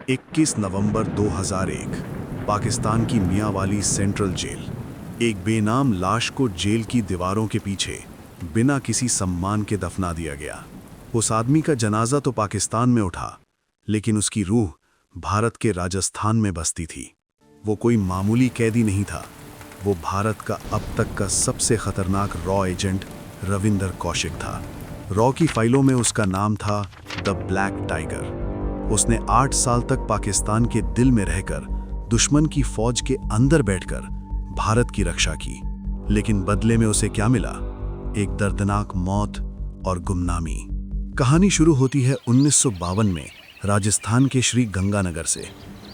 21 नवंबर 2001 पाकिस्तान की Mianwali central jail. एक बेनाम लाश को जेल की दीवारों के पीछे बिना किसी सम्मान के दफना दिया गया। उस आदमी का जनाजा तो पाकिस्तान में उठा, लेकिन उसकी रूह भारत के राजस्थान में बसती थी। वो कोई मामूली कैदी नहीं था, वो भारत का अब तक का सबसे खतरनाक रॉ एजेंट रविंदर कौशिक था। रॉ की फाइलों में उसका नाम था द ब्लैक टाइगर। उसने 8 साल तक पाकिस्तान के दिल में रहकर दुश्मन की फौज के अंदर बैठकर भारत की रक्षा की, लेकिन बदले में उसे क्या मिला? एक दर्दनाक मौत और गुमनामी। कहानी शुरू होती है 1952 में राजस्थान के श्री गंगानगर से,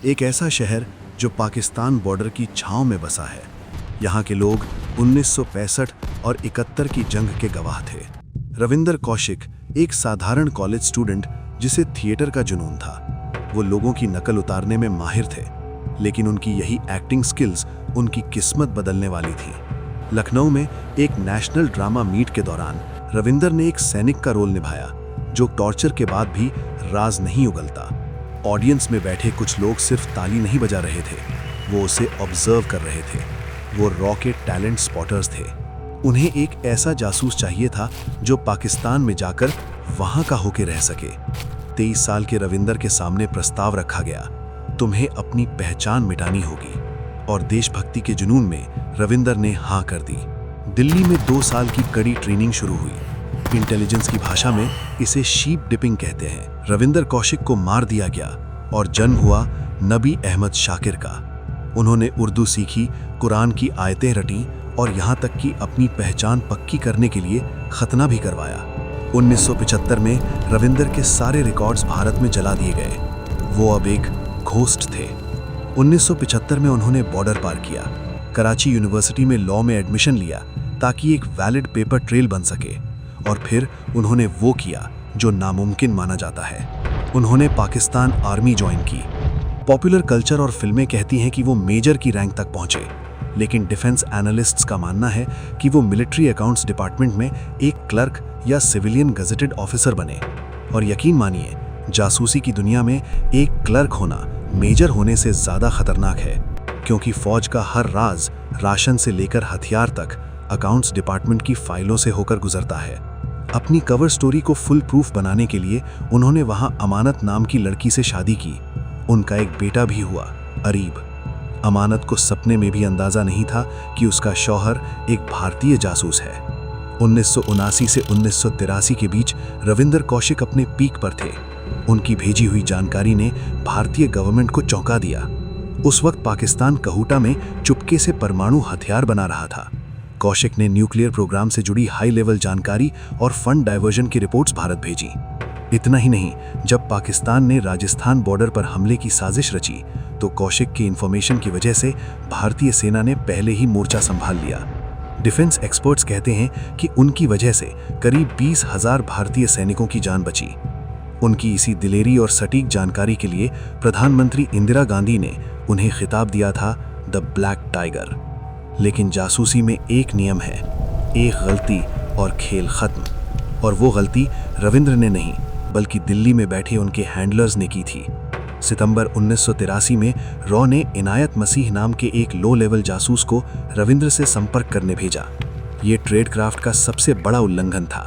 एक ऐसा शहर जो पाकिस्तान बॉर्डर की छांव में बसा है। यहाँ के लोग 1965 और 71 की जंग के गवाह थे। रविंदर कौशिक एक साधारण कॉलेज स्टूडेंट जिसे थिएटर का जुनून था। वो लोगों की नकल उतारने में माहिर थे, लेकिन उनकी यही एक्टिंग स्किल्स उनकी किस्मत बदलने वाली थी। लखनऊ में एक नेशनल ड्रामा मीट के दौरान रविंदर ने एक सैनिक का रोल निभाया, जो टॉर्चर के बाद भी राज नहीं उगलता। ऑडियंस में बैठे कुछ लोग सिर्फ ताली नहीं बजा रहे थे, वो उसे ऑब्जर्व कर रहे थे। वो रॉ के टैलेंट स्पॉटर्स थे। उन्हें एक ऐसा जासूस चाहिए था जो पाकिस्तान में जाकर वहां का होके रह सके। 23 साल के रविंदर के सामने प्रस्ताव रखा गया, तुम्हें अपनी पहचान मिटानी होगी। और देशभक्ति के जुनून में रविंदर ने हाँ कर दी। दिल्ली में 2 साल की कड़ी ट्रेनिंग शुरू हुई। इंटेलिजेंस की भाषा में इसे शीप डिपिंग कहते हैं। रविंदर कौशिक को मार दिया गया और जन्म हुआ नबी अहमद शाकिर का। उन्होंने उर्दू सीखी, कुरान की आयतें रटी और यहाँ तक कि अपनी पहचान पक्की करने के लिए खतना भी करवाया। 1975 में रविंदर के सारे रिकॉर्ड्स भारत में जला दिए गए। वो अब एक घोस्ट थे। 1975 में उन्होंने बॉर्डर पार किया, कराची यूनिवर्सिटी में लॉ में एडमिशन लिया ताकि एक वैलिड पेपर ट्रेल बन सके। और फिर उन्होंने वो किया जो नामुमकिन माना जाता है। उन्होंने पाकिस्तान आर्मी ज्वाइन की। पॉपुलर कल्चर और फिल्में कहती हैं कि वो मेजर की रैंक तक पहुंचे, लेकिन डिफेंस एनालिस्ट्स का मानना है कि वो मिलिट्री अकाउंट्स डिपार्टमेंट में एक क्लर्क या सिविलियन गजेटेड ऑफिसर बने। और यकीन मानिए, जासूसी की दुनिया में एक क्लर्क होना मेजर होने से ज़्यादा खतरनाक है, क्योंकि फौज का हर राज, राशन से लेकर हथियार तक, अकाउंट्स डिपार्टमेंट की फाइलों से होकर गुजरता है। अपनी कवर स्टोरी को फुल प्रूफ बनाने के लिए उन्होंने वहां अमानत नाम की लड़की से शादी की। उनका एक बेटा भी हुआ, अरीब। अमानत को सपने में भी अंदाजा नहीं था कि उसका शौहर एक भारतीय जासूस है। 1979 से 1983 के बीच रविंदर कौशिक अपने पीक पर थे। उनकी भेजी हुई जानकारी ने भारतीय गवर्नमेंट को चौंका दिया। उस वक्त पाकिस्तान कहूटा में चुपके से परमाणु हथियार बना रहा था। कौशिक ने न्यूक्लियर प्रोग्राम से जुड़ी हाई लेवल जानकारी और फंड डाइवर्जन की रिपोर्ट्स भारत भेजी। इतना ही नहीं, जब पाकिस्तान ने राजस्थान बॉर्डर पर हमले की साजिश रची, तो कौशिक की इंफॉर्मेशन की वजह से भारतीय सेना ने पहले ही मोर्चा संभाल लिया। डिफेंस एक्सपर्ट्स कहते हैं कि उनकी वजह से करीब 20,000 भारतीय सैनिकों की जान बची। उनकी इसी दिलेरी और सटीक जानकारी के लिए प्रधानमंत्री इंदिरा गांधी ने उन्हें खिताब दिया था द ब्लैक टाइगर। लेकिन जासूसी में एक नियम है, एक गलती और खेल खत्म। और वो गलती रविंद्र ने नहीं, बल्कि दिल्ली में बैठे उनके हैंडलर्स ने की थी। सितंबर 1983 में रॉ ने इनायत मसीह नाम के एक लो लेवल जासूस को रविंद्र से संपर्क करने भेजा। ये ट्रेड क्राफ्ट का सबसे बड़ा उल्लंघन था।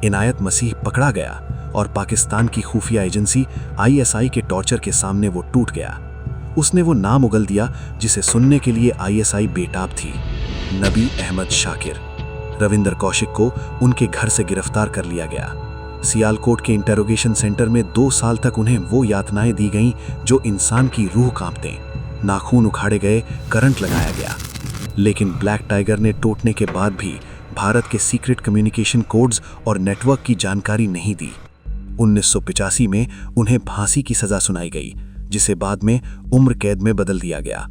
इनायत मसीह पकड़ा गया और पाकिस्तान की खुफिया एजेंसी ISI के टॉर्चर के सामने वो टूट गया। उसने वो नाम उगल दिया जिसे सुनने के लिए ISI बेताब थी, नबी अहमद शाकिर। रविंदर कौशिक को उनके घर से गिरफ्तार कर लिया गया। सियालकोट के इंटेरोगेशन सेंटर में 2 साल तक उन्हें वो यातनाएं दी गईं जो इंसान की रूह कांपते। नाखून उखाड़े गए, करंट लगाया गया। लेकिन ब्लैक टाइगर ने टूटने के बाद भी भारत के सीक्रेट कम्युनिकेशन कोड्स और नेटवर्क की जानकारी नहीं दी। 1985 में उन्हें फांसी की सजा सुनाई गई, जिसे बाद में उम्र कैद में बदल दिया गया।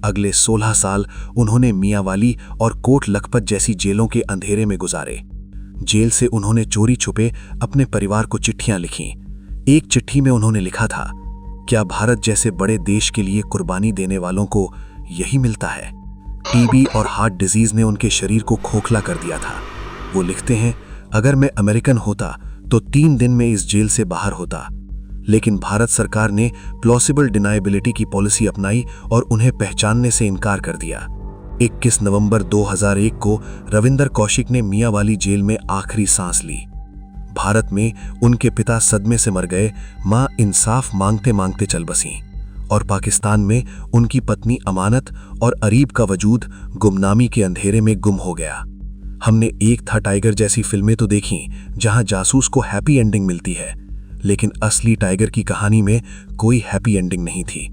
अगले 16 साल उन्होंने मियांवाली और कोट लखपत जैसी जेलों के अंधेरे में गुजारे। जेल से उन्होंने चोरी छुपे अपने परिवार को चिट्ठियां लिखीं। एक चिट्ठी में उन्होंने लिखा था, क्या भारत जैसे बड़े देश के लिए कुर्बानी देने वालों को यही मिलता है? टीबी और हार्ट डिजीज ने उनके शरीर को खोखला कर दिया था। वो लिखते हैं, अगर मैं अमेरिकन होता तो 3 दिन में इस जेल से बाहर होता। लेकिन भारत सरकार ने प्लॉसिबल डिनायबिलिटी की पॉलिसी अपनाई और उन्हें पहचानने से इनकार कर दिया। 21 नवंबर 2001 को रविंदर कौशिक ने मियांवाली जेल में आखिरी सांस ली। भारत में उनके पिता सदमे से मर गए, मां इंसाफ मांगते मांगते चल बसीं और पाकिस्तान में उनकी पत्नी अमानत और अरीब का वजूद गुमनामी के अंधेरे में गुम हो गया। हमने एक था टाइगर जैसी फिल्में तो देखीं जहां जासूस को हैप्पी एंडिंग मिलती है, लेकिन असली टाइगर की कहानी में कोई हैप्पी एंडिंग नहीं थी।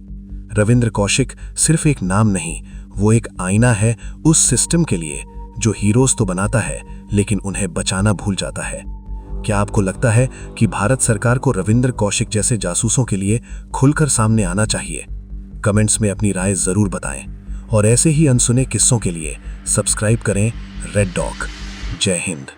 रविंद्र कौशिक सिर्फ एक नाम नहीं, वो एक आईना है उस सिस्टम के लिए जो हीरोज तो बनाता है लेकिन उन्हें बचाना भूल जाता है। क्या आपको लगता है कि भारत सरकार को रविंद्र कौशिक जैसे जासूसों के लिए खुलकर सामने आना चाहिए? कमेंट्स में अपनी राय जरूर बताएं और ऐसे ही अनसुने किस्सों के लिए सब्सक्राइब करें रेड डॉग। जय हिंद।